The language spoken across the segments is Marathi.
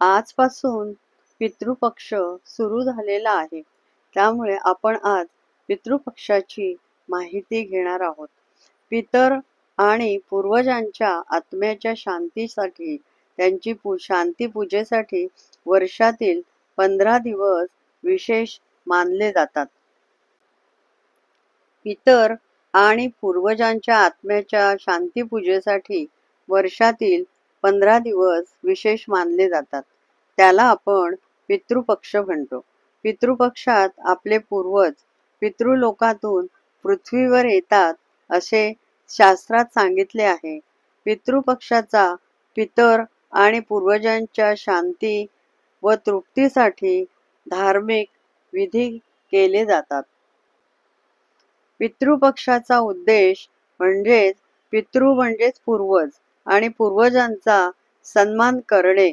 आजपासून पितृपक्ष सुरू झालेला आहे. त्यामुळे आपण आज पितृपक्षाची माहिती घेणार आहोत. पितर आणि पूर्वजांच्या आत्म्याच्या शांतीसाठी त्यांची शांती पूजेसाठी वर्षातील 15 दिवस विशेष मानले जातात. पितर आणि पूर्वजांच्या आत्म्याच्या शांती पूजेसाठी वर्षातील 15 दिवस विशेष मानले जातात. त्याला आपण पितृपक्ष म्हणतो. पितृपक्षात आपले पूर्वज पितृलोकातून पृथ्वीवर येतात असे शास्त्रात सांगितले आहे. पितृपक्षाचा पितर आणि पूर्वजांच्या शांती व तृप्तीसाठी धार्मिक विधी केले जातात. पितृपक्षाचा उद्देश म्हणजेच पूर्वज आणि पूर्वजांचा सन्मान करणे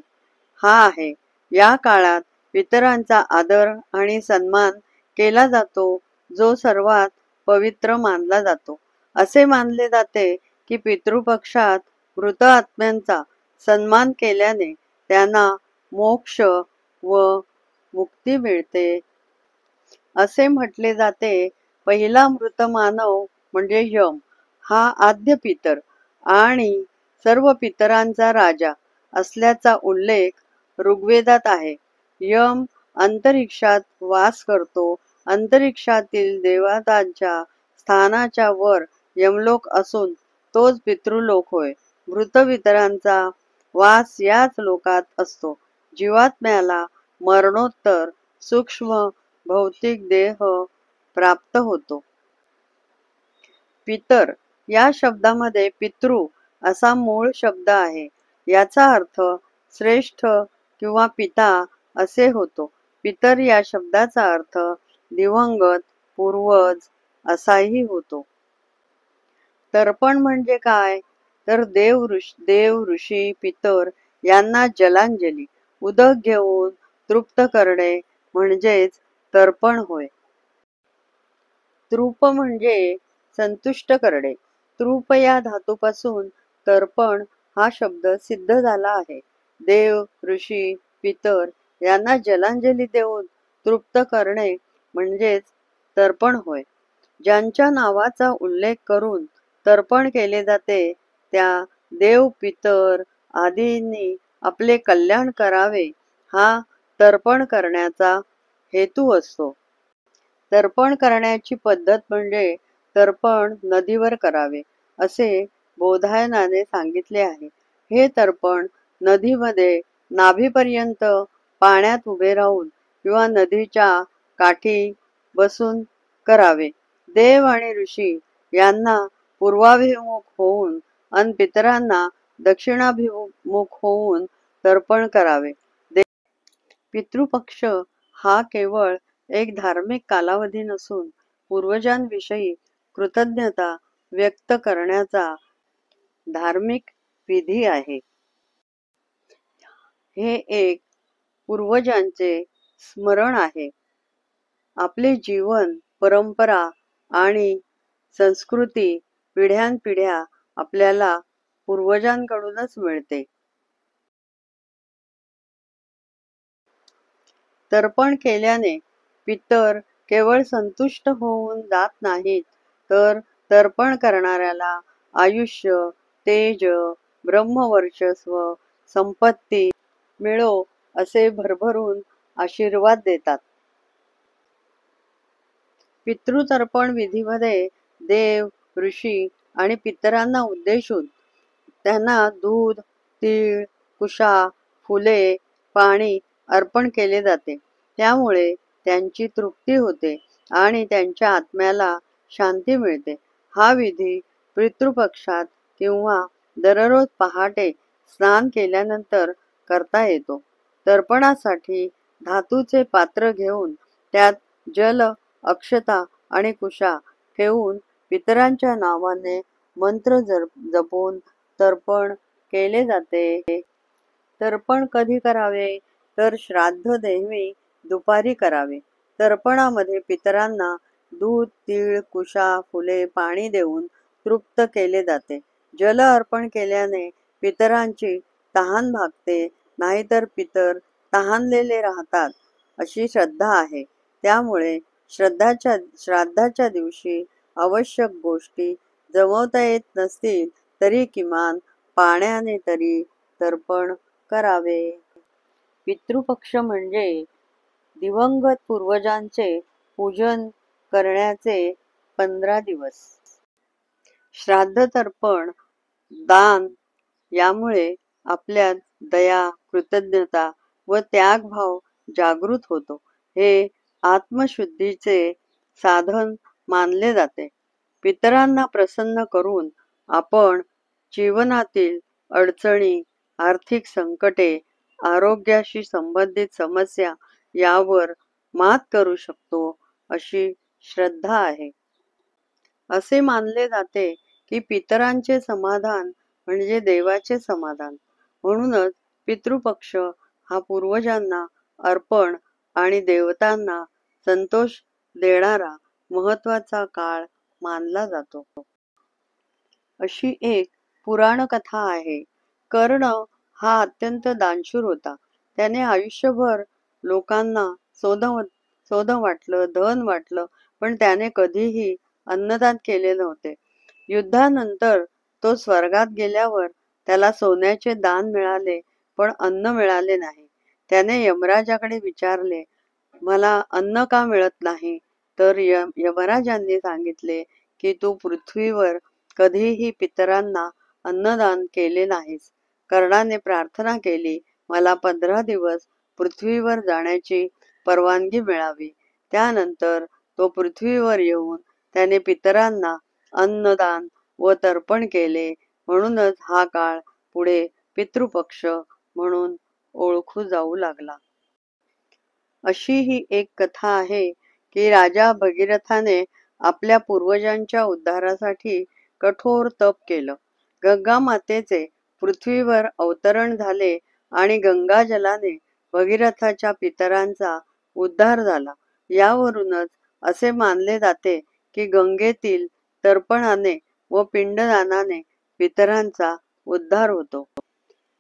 हा आहे. या काळात पितरांचा आदर आणि सन्मान केला जातो, जो सर्वात पवित्र मानला जातो. असे मानले जाते की पितृपक्षात मृत आत्म्यांचा सन्मान केल्याने त्यांना मोक्ष व मुक्ती मिळते. असे म्हटले जाते, पहिला मृत मानव म्हणजे यम हा आद्य पितर आणि सर्व पितरांचा राजा असल्याचा उल्लेख ऋग्वेदात आहे. यम अंतरिक्षात वास करतो. अंतरिक्षातील देवतांच्या स्थानाच्या वर यमलोक असून तोच पितृलोक होय. मृत पितरांचा वास याच लोकात असतो. जीवात्म्याला मरणोत्तर सूक्ष्म भौतिक देह प्राप्त होतो. पितर या शब्दामध्ये पितृ असा मूळ शब्द आहे. याचा अर्थ श्रेष्ठ किंवा पिता असे होतो. पितर या शब्दाचा अर्थ दिवंगत पूर्वज असाही होतो. तर्पण म्हणजे काय? तर देव ऋषी पितर यांना जलांजली उदक घेऊन तृप्त करणे म्हणजेच तर्पण होय. तृप म्हणजे संतुष्ट करणे. तृप या धातूपासून तर्पण हा शब्द सिद्ध झाला आहे. देव ऋषी पितर यांना जलांजली देऊन तृप्त करणे म्हणजेच तर्पण होय. ज्यांच्या नावाचा उल्लेख करून तर्पण केले जाते त्या देव पितर आदींनी आपले कल्याण करावे हा तर्पण करण्याचा हेतू असतो. तर्पण करण्याची पद्धत म्हणजे तर्पण नदीवर करावे असे बोधायनाने सांगितले आहे. हे तर्पण नदीमध्ये नाभीपर्यंत पाण्यात उभे राहून किंवा नदीच्या काठी बसून करावे. देव आणि ऋषी यांना पूर्वाभिमुख होऊन आणि पितरांना दक्षिणाभिमुख होऊन तर्पण करावे. पितृपक्ष हा केवळ एक धार्मिक कालावधी नसून पूर्वजांविषयी कृतज्ञता व्यक्त करण्याचा धार्मिक विधी आहे. हे एक पूर्वजांचे स्मरण आहे. आपले जीवन, परंपरा आणि संस्कृती पिढ्यानपिढ्या आपल्याला पूर्वजांकडूनच मिळते. तर्पण केल्याने पितर केवळ संतुष्ट होऊन जात नाहीत, तर तर्पण करणाऱ्याला आयुष्य, तेज, ब्रह्मवर्चस्व, संपत्ती मिळो असे भरभरून आशीर्वाद देतात. पितृतर्पण विधीमध्ये देव, ऋषी आणि पितरांना उद्देशून त्यांना दूध, तीळ, कुशा, फुले, पाणी अर्पण केले जाते. त्यामुळे त्यांची तृप्ती होते आणि त्यांच्या आत्म्याला शांती मिळते. हा विधी पितृपक्षात किंवा दररोज पहाटे स्नान केल्यानंतर करता येतो. तर्पणासाठी धातूचे पात्र घेऊन त्यात जल, अक्षता आणि कुशा ठेवून पितरांच्या नावाने मंत्र जपून तर्पण केले जाते. तर्पण कधी करावे? तर श्राद्ध देवी दुपारी करावे. तर्पणामध्ये पितरांना दूध, तीळ, कुशा, फुले, पाणी देऊन तृप्त केले जाते. जल अर्पण केल्याने पितरांची तहान भागते नाहीतर पितर तहानलेले राहतात अशी श्रद्धा आहे. त्यामुळे श्राद्धाच्या दिवशी आवश्यक गोष्टी जमवता येत नसतील तरी किमान पाण्याने तरी तर्पण करावे. पितृपक्ष म्हणजे दिवंगत पूर्वजांचे पूजन करण्याचे 15 दिवस. श्राद्ध तर्पण दान यामुळे आपल्यात दया, कृतज्ञता व त्यागभाव जागृत होतो. हे आत्मशुद्धीचे साधन मानले जाते. पितरांना प्रसन्न करून आपण जीवनातील अडचणी, आर्थिक संकटे, आरोग्याशी संबंधित समस्या यावर मात करू शकतो अशी श्रद्धा आहे. असे मानले जाते की पितरांचे समाधान म्हणजे देवाचे समाधान. म्हणूनच पितृपक्ष हा पूर्वजांना अर्पण आणि देवतांना संतोष देणारा महत्वाचा काळ मानला जातो. अशी एक पुराण कथा आहे. कर्ण हा अत्यंत दानशूर होता. त्याने आयुष्यभर लोकांना सोनं वाटलं, धन वाटलं, पण त्याने कधीही अन्नदान केले नव्हते. युद्धानंतर तो स्वर्गात गेल्यावर त्याला सोन्याचे दान मिळाले, पण अन्न मिळाले नाही. त्याने यमराजाकडे विचारले, मला अन्न का मिळत नाही? तर यमराजांनी सांगितले की तू पृथ्वीवर कधीही पितरांना अन्नदान केले नाहीस. कर्णाने प्रार्थना केली, मला 15 दिवस पृथ्वीवर जाण्याची परवानगी मिळावी. त्यानंतर तो पृथ्वीवर येऊन त्याने पितरांना अन्नदान व तर्पण केले. म्हणूनच हा काळ पुढे पितृपक्ष म्हणून ओळखू जाऊ लागला. अशी ही एक कथा आहे की राजा भगीरथाने आपल्या पूर्वजांच्या उद्धारासाठी कठोर तप केलं. गंगा मातेचे पृथ्वीवर अवतरण झाले आणि गंगा जलाने भगीरथाच्या पितरांचा उद्धार झाला. यावरूनच असे मानले जाते की गंगेतील तर्पणाने व पिंडदानाने पितरांचा उद्धार होतो.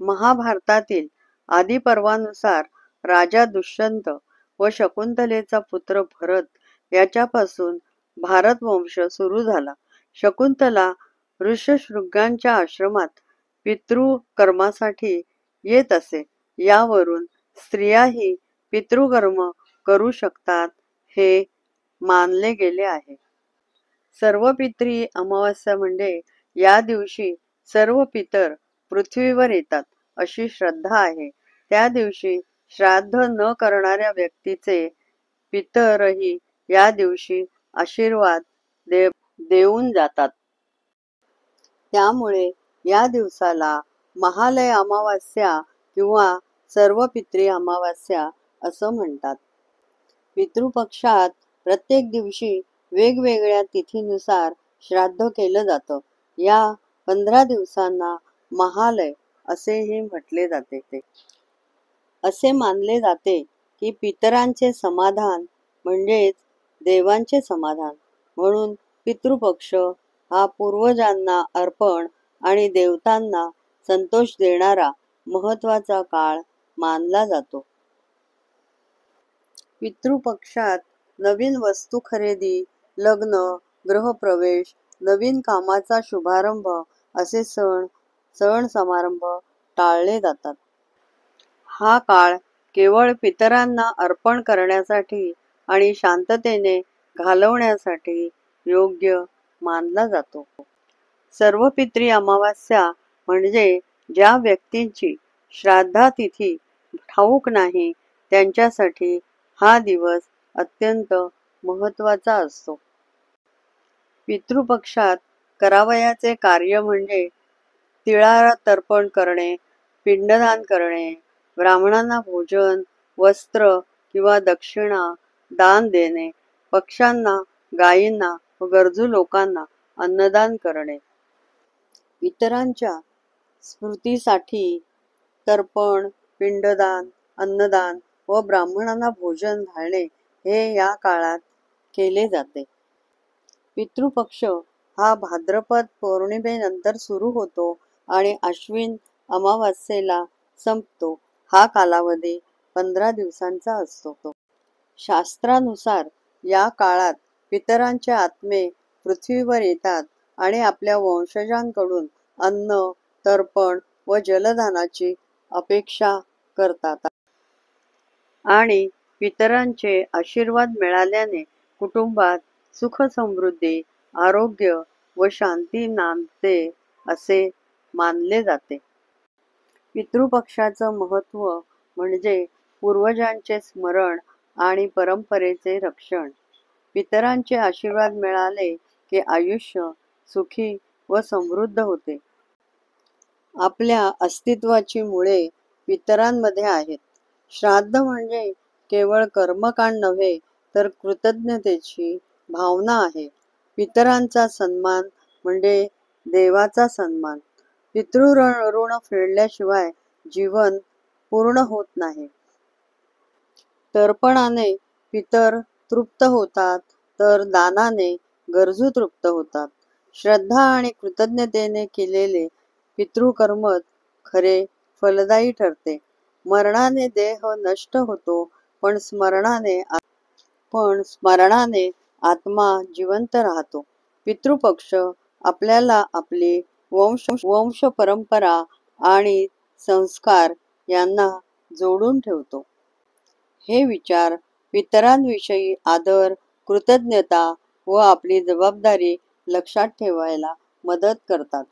महाभारतातील आदिपर्वानुसार राजा दुष्यंत व शकुंतलेचा पुत्र भरत याच्यापासून भारतवंश सुरू झाला. शकुंतला ऋष्यशृंगांच्या आश्रमात पितृकर्मासाठी येत असे. यावरून स्त्रियाही पितृकर्म करू शकतात हे मानले गेले आहे. सर्वपित्री अमावास्या म्हणजे या दिवशी सर्व पितर पृथ्वीवर येतात अशी श्रद्धा आहे. त्या दिवशी श्राद्ध न करणाऱ्या व्यक्तीचे पितरही या दिवशी आशीर्वाद देऊन जातात. त्यामुळे या दिवसाला महालय अमावास्या किंवा सर्वपित्री अमावास्या असं म्हणतात. पितृपक्षात प्रत्येक दिवशी वेगवेगळ्या तिथीनुसार श्राद्ध केलं जातं. या 15 दिवसांना महालय असेही म्हटले जाते. असे मानले जाते की पितरांचे समाधान म्हणजेच देवांचे समाधान. म्हणून पितृपक्ष हा पूर्वजांना अर्पण आणि देवतांना संतोष देणारा महत्वाचा काळ मानला जातो. पितृपक्षात नवीन वस्तू खरेदी, लग्न, गृहप्रवेश, नवीन कामाचा शुभारंभ असे सण समारंभ टाळले जातात. हा काळ केवळ पितरांना अर्पण करण्यासाठी आणि शांततेने घालवण्यासाठी योग्य मानला जातो. सर्वपित्री अमावास्या म्हणजे ज्या व्यक्तींची श्राद्धातिथी ठाऊक नाही त्यांच्यासाठी हा दिवस अत्यंत महत्वाचा असतो. पितृपक्षात करावयाचे कार्य म्हणजे तिळाला तर्पण करणे, पिंडदान करणे, ब्राह्मणांना भोजन, वस्त्र किंवा दक्षिणा दान देणे, पक्ष्यांना, गायींना व गरजू लोकांना अन्नदान करणे. पितरांच्या स्मृतीसाठी तर्पण, पिंडदान, अन्नदान व ब्राह्मणांना भोजन घालणे हे या काळात केले जाते. पितृपक्ष हा भाद्रपद पौर्णिमेनंतर सुरू होतो आणि आश्विन अमावास्येला संपतो. हा कालावधी 15 दिवसांचा असतो. शास्त्रानुसार या काळात पितरांचे आत्मे पृथ्वीवर येतात आणि आपल्या वंशजांकडून अन्न, तर्पण व जलदानाची अपेक्षा करतात. आणि पितरांचे आशीर्वाद मिळाल्याने कुटुंबात सुख समृद्धी, आरोग्य व शांती नांदते असे मानले जाते. पितृपक्षाचं महत्त्व म्हणजे पूर्वजांचे स्मरण आणि परंपरेचे रक्षण. पितरांचे आशीर्वाद मिळाले की आयुष्य सुखी व समृद्ध होते. आपल्या अस्तित्वाची मुळे पितरांमध्ये आहेत. श्राद्ध म्हणजे केवळ कर्मकांड नव्हे तर कृतज्ञतेची भावना आहे. पितरांचा सन्मान म्हणजे देवाचा सन्मान. ऋण फेडल्याशिवाय जीवन पूर्ण होत नाही. तर्पणाने पितर तृप्त होतात तर दानाने गरजू तृप्त होतात. श्रद्धा आणि कृतज्ञतेने केलेले पितृकर्मच खरे फलदायी ठरते. मरणाने देह नष्ट होतो पण स्मरणाने आत्मा जिवंत राहतो. पितृपक्ष आपल्याला आपली वंश परंपरा आणि संस्कार यांना जोडून ठेवतो. हे विचार पितरांविषयी आदर, कृतज्ञता व आपली जबाबदारी लक्षात ठेवायला मदत करतात.